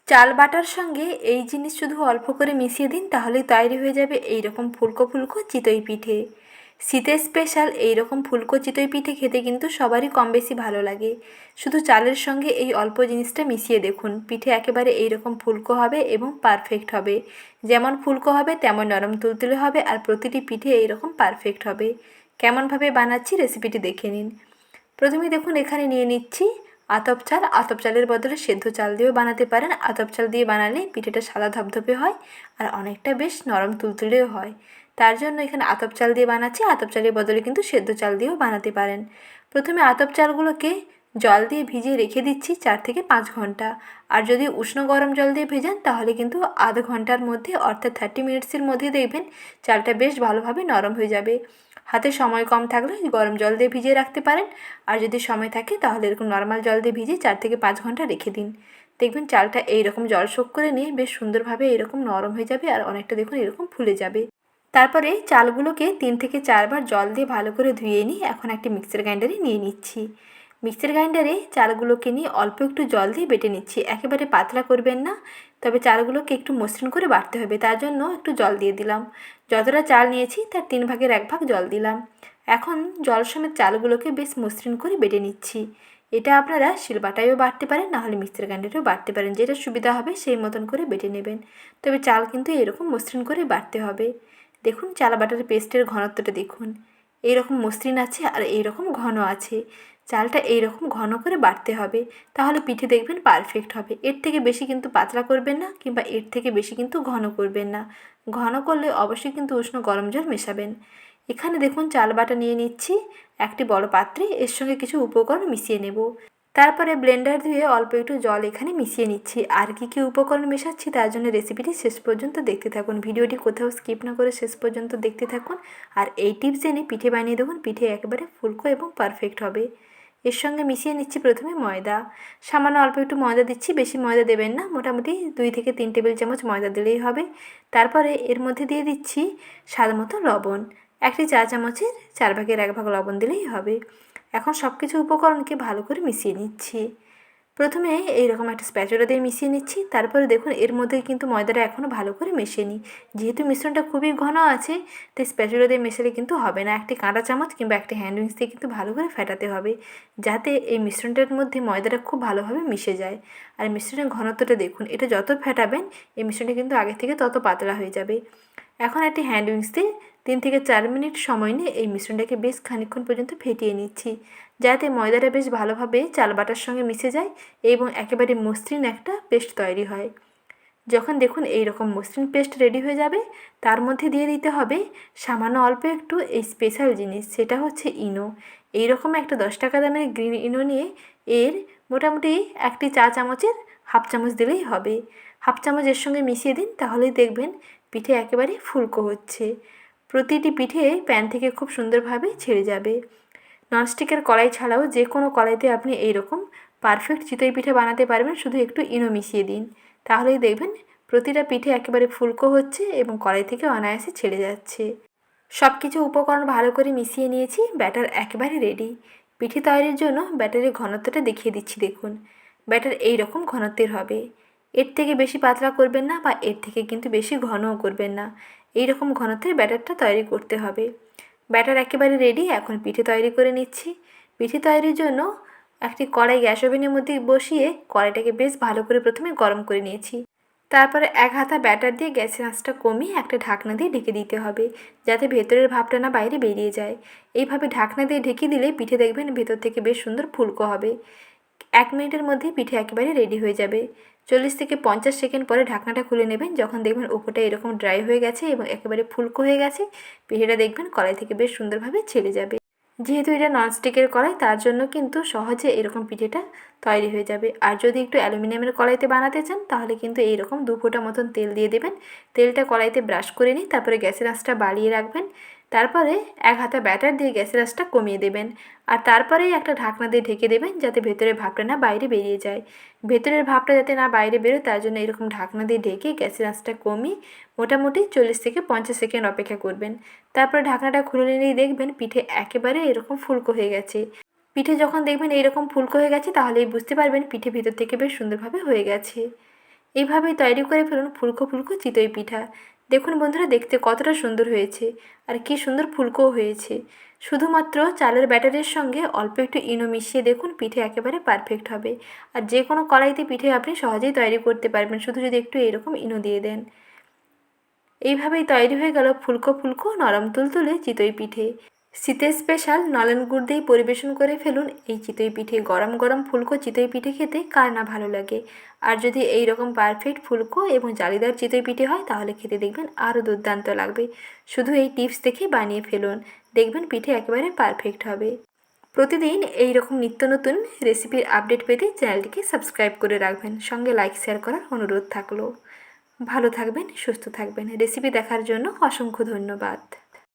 চাল বাটার সঙ্গে এই জিনিস শুধু অল্প করে মিশিয়ে দিন, তাহলেই তৈরি হয়ে যাবে এই রকম ফুলকো ফুলকো চিতই পিঠে। শীতের স্পেশাল এই রকম ফুলকো চিতই পিঠে খেতে কিন্তু সবারই কম বেশি ভালো লাগে। শুধু চালের সঙ্গে এই অল্প জিনিসটা মিশিয়ে দেখুন, পিঠে একেবারে এই রকম ফুলকো হবে এবং পারফেক্ট হবে। যেমন ফুলকো হবে তেমন নরম তুলতুলে হবে, আর প্রতিটি পিঠে এই রকম পারফেক্ট হবে। কেমনভাবে বানাচ্ছি রেসিপিটি দেখে নিন। প্রথমে দেখুন এখানে নিয়ে নিচ্ছি আতপ চাল। আতপ চালের বদলে সেদ্ধ চাল দিয়েও বানাতে পারেন। আতপ চাল দিয়ে বানালে পিঠেটা সাদা ধপধপে হয় আর অনেকটা বেশ নরম তুলতুলেও হয়। তার জন্য এখানে আতপ চাল দিয়ে বানাচ্ছি। আতপ চালের বদলে কিন্তু সেদ্ধ চাল দিয়েও বানাতে পারেন। প্রথমে আতপ চালগুলোকে জল দিয়ে ভিজিয়ে রেখে দিচ্ছি 4 থেকে 5 ঘন্টা। আর যদি উষ্ণ গরম জল দিয়ে ভেজান তাহলে কিন্তু আধ ঘন্টার মধ্যে, অর্থাৎ 30 মিনিটসের মধ্যে দেখবেন চালটা বেশ ভালোভাবে নরম হয়ে যাবে। হাতে সময় কম থাকলে গরম জল দিয়ে ভিজিয়ে রাখতে পারেন, আর যদি সময় থাকে তাহলে এরকম নর্মাল জল দিয়ে ভিজিয়ে 4 থেকে 5 ঘন্টা রেখে দিন। দেখবেন চালটা এইরকম জল শোক করে নিয়ে বেশ সুন্দরভাবে এরকম নরম হয়ে যাবে আর অনেকটা দেখুন এরকম ফুলে যাবে। তারপরে চালগুলোকে 3 থেকে 4 বার জল দিয়ে ভালো করে ধুয়ে নিই। এখন একটি মিক্সার গ্রাইন্ডারে নিয়ে নিচ্ছি। মিক্সার গ্রাইন্ডারে চালগুলোকে নিয়ে অল্প একটু জল দিয়ে বেটে নিচ্ছি। একেবারে পাতলা করবেন না, তবে চালগুলোকে একটু মসৃণ করে বাটতে হবে, তার জন্য একটু জল দিয়ে দিলাম। যতটা চাল নিয়েছি তার 3 ভাগের 1 ভাগ জল দিলাম। এখন জল সমেত চালগুলোকে বেশ মসৃণ করে বেটে নিচ্ছি। এটা আপনারা শিলবাটায়ও বাটতে পারেন, নাহলে মিক্সার গ্রাইন্ডারেও বাটতে পারেন, যেটা সুবিধা হবে সেই মতন করে বেটে নেবেন। তবে চাল কিন্তু এরকম মসৃণ করে বাটতে হবে। দেখুন চাল বাটার পেস্টের ঘনত্বটা দেখুন, এইরকম মসৃণ আছে আর এইরকম ঘন আছে। চালটা এইরকম ঘন করে বাটতে হবে, তাহলে পিঠে দেখবেন পারফেক্ট হবে। এর থেকে বেশি কিন্তু পাতলা করবেন না, কিংবা এর থেকে বেশি কিন্তু ঘন করবেন না। ঘন করলে অবশ্যই কিন্তু উষ্ণ গরম জল মেশাবেন। এখানে দেখুন চাল বাটা নিয়ে নিচ্ছি একটি বড় পাত্রে। এর সঙ্গে কিছু উপকরণ মিশিয়ে নেব। তারপরে ব্লেন্ডার ধুয়ে অল্প একটু জল এখানে মিশিয়ে নিচ্ছি। আর কী উপকরণ মেশাচ্ছি তার জন্য রেসিপিটি শেষ পর্যন্ত দেখতে থাকুন। ভিডিওটি কোথাও স্কিপ না করে শেষ পর্যন্ত দেখতে থাকুন। আর এই টিপস জেনে পিঠে বানিয়ে দেখুন, পিঠে একেবারে ফুলকো এবং পারফেক্ট হবে। এর সঙ্গে মিশিয়ে নিচ্ছি প্রথমে ময়দা। সামান্য অল্প একটু ময়দা দিচ্ছি, বেশি ময়দা দেবেন না, মোটামুটি 2 থেকে 3 টেবিল চামচ ময়দা দিলেই হবে। তারপরে এর মধ্যে দিয়ে দিচ্ছি স্বাদ মতো লবণ। একটি চা চামচের 4 ভাগের 1 ভাগ লবণ দিলেই হবে। এখন সব কিছু উপকরণকে ভালো করে মিশিয়ে নিচ্ছি। প্রথমে এইরকম একটা স্প্যাচুলা দিয়ে মিশিয়ে নিচ্ছি। তারপরে দেখুন এর মধ্যে কিন্তু ময়দাটা এখনও ভালো করে মিশিয়ে নিই। যেহেতু মিশ্রণটা খুবই ঘন আছে, তাই স্প্যাচুলা দিয়ে মেশালে কিন্তু হবে না। একটি কাঁটা চামচ কিংবা একটি হ্যান্ড উইক্স দিয়ে কিন্তু ভালো করে ফেটাতে হবে, যাতে এই মিশ্রণটার মধ্যে ময়দাটা খুব ভালোভাবে মিশে যায়। আর মিশ্রণের ঘনত্বটা দেখুন, এটা যত ফেটাবেন এই মিশ্রণটা কিন্তু আগে থেকে তত পাতলা হয়ে যাবে। এখন একটি হ্যান্ড উইক্স দিয়ে 3 থেকে 4 মিনিট সময় নিয়ে এই মিশ্রণটাকে বেশ খানিকক্ষণ পর্যন্ত ফেটিয়ে নিচ্ছি, যাতে ময়দাটা বেশ ভালোভাবে চাল বাটার সঙ্গে মিশে যায় এবং একেবারে মসৃণ একটা পেস্ট তৈরি হয়। যখন দেখুন এই রকম মসৃণ পেস্ট রেডি হয়ে যাবে, তার মধ্যে দিয়ে দিতে হবে সামান্য অল্প একটু এই স্পেশাল জিনিস, সেটা হচ্ছে ইনো। এইরকম একটা 10 টাকা দামের গ্রিন ইনো নিয়ে এর মোটামুটি একটি চা চামচের হাফ চামচ দিলেই হবে। হাফ চামচ এর সঙ্গে মিশিয়ে দিন, তাহলেই দেখবেন পিঠে একেবারে ফুলকো হচ্ছে। প্রতিটি পিঠে প্যান থেকে খুব সুন্দরভাবে ছেড়ে যাবে। ননস্টিকের কড়াই ছাড়াও যে কোনো কড়াইতে আপনি এইরকম পারফেক্ট চিতই পিঠে বানাতে পারবেন, শুধু একটু ইনো মিশিয়ে দিন, তাহলেই দেখবেন প্রতিটা পিঠে একেবারে ফুলকো হচ্ছে এবং কড়াই থেকে অনায়াসে ছেড়ে যাচ্ছে। সব কিছু উপকরণ ভালো করে মিশিয়ে নিয়েছি, ব্যাটার একেবারে রেডি। পিঠে তৈরির জন্য ব্যাটারের ঘনত্বটা দেখিয়ে দিচ্ছি দেখুন। ব্যাটার এই রকম ঘনত্বের হবে। এর থেকে বেশি পাতলা করবেন না, বা এর থেকে কিন্তু বেশি ঘনও করবেন না। এই রকম ঘনত্বের ব্যাটারটা তৈরি করতে হবে। ব্যাটার একেবারে রেডি। এখন পিঠে তৈরি করে নিচ্ছি। পিঠে তৈরির জন্য একটি কড়াই গ্যাস ওভেনের মধ্যে বসিয়ে কড়াইটাকে বেশ ভালো করে প্রথমে গরম করে নিয়েছি। তারপরে 1 হাতা ব্যাটার দিয়ে গ্যাসের আঁচটা কমিয়ে একটা ঢাকনা দিয়ে ঢেকে দিতে হবে, যাতে ভেতরের ভাপটা না বাইরে বেরিয়ে যায়। এইভাবে ঢাকনা দিয়ে ঢেকে দিলে পিঠে দেখবেন ভেতর থেকে বেশ সুন্দর ফুলকো হবে। 1 মিনিটের মধ্যে পিঠে একেবারে রেডি হয়ে যাবে। 40 থেকে 50 সেকেন্ড পরে ঢাকনাটা খুলে নেবেন। যখন দেখবেন উপরটা এরকম ড্রাই হয়ে গেছে এবং একেবারে ফুলকো হয়ে গেছে, পিঠেটা দেখবেন কড়াই থেকে বেশ সুন্দরভাবে ছেড়ে যাবে। যেহেতু এটা ননস্টিকের কড়াই, তার জন্য কিন্তু সহজে এরকম পিঠেটা তৈরি হয়ে যাবে। আর যদি একটু অ্যালুমিনিয়ামের কড়াইতে বানাতে চান, তাহলে কিন্তু এইরকম 2 ফোঁটা মতন তেল দিয়ে দেবেন। তেলটা কড়াইতে ব্রাশ করে নিয়ে তারপরে গ্যাসের আঁচটা বাড়িয়ে রাখবেন। তারপরে 1 হাতা ব্যাটার দিয়ে গ্যাসের আঁচটা কমিয়ে দেবেন। আর তারপরেই একটা ঢাকনা দিয়ে ঢেকে দেবেন, যাতে ভেতরের ভাপটা না বাইরে বেরিয়ে যায়। ভেতরের ভাপটা যাতে না বাইরে বেরোয়, তার জন্য এরকম ঢাকনা দিয়ে ঢেকে গ্যাসের আঁচটা কমিয়ে মোটামুটি 40 থেকে 50 সেকেন্ড অপেক্ষা করবেন। তারপরে ঢাকনাটা খুলে নিলেই দেখবেন পিঠে একেবারে এরকম ফুলকো হয়ে গেছে। পিঠে যখন দেখবেন এইরকম ফুলকো হয়ে গেছে, তাহলেই বুঝতে পারবেন পিঠে ভিতর থেকে বেশ সুন্দরভাবে হয়ে গেছে। এইভাবেই তৈরি করে ফেলুন ফুলকো ফুলকো চিতই পিঠা। দেখুন বন্ধুরা, দেখতে কতটা সুন্দর হয়েছে আর কি সুন্দর ফুলকোও হয়েছে। শুধুমাত্র চালের ব্যাটারের সঙ্গে অল্প একটু ইনো মিশিয়ে দেখুন, পিঠে একেবারে পারফেক্ট হবে। আর যে কোনো কড়াইতে পিঠে আপনি সহজেই তৈরি করতে পারবেন, শুধু যদি একটু এরকম ইনো দিয়ে দেন। এইভাবেই তৈরি হয়ে গেল ফুলকো ফুলকো নরম তুলতুলে চিতই পিঠে। শীতের স্পেশাল নলেন গুড় দিয়ে পরিবেশন করে ফেলুন এই চিতই পিঠে। গরম গরম ফুলকো চিতই পিঠে খেতে কার না ভালো লাগে। আর যদি এই রকম পারফেক্ট ফুলকো এবং জালিদার চিতই পিঠে হয় তাহলে খেতে দেখবেন আরও দুর্দান্ত লাগবে। শুধু এই টিপস দেখে বানিয়ে ফেলুন, দেখবেন পিঠে একেবারে পারফেক্ট হবে। প্রতিদিন এই রকম নিত্য নতুন রেসিপির আপডেট পেতে চ্যানেলটিকে সাবস্ক্রাইব করে রাখবেন, সঙ্গে লাইক শেয়ার করার অনুরোধ থাকলো। ভালো থাকবেন, সুস্থ থাকবেন। রেসিপি দেখার জন্য অসংখ্য ধন্যবাদ।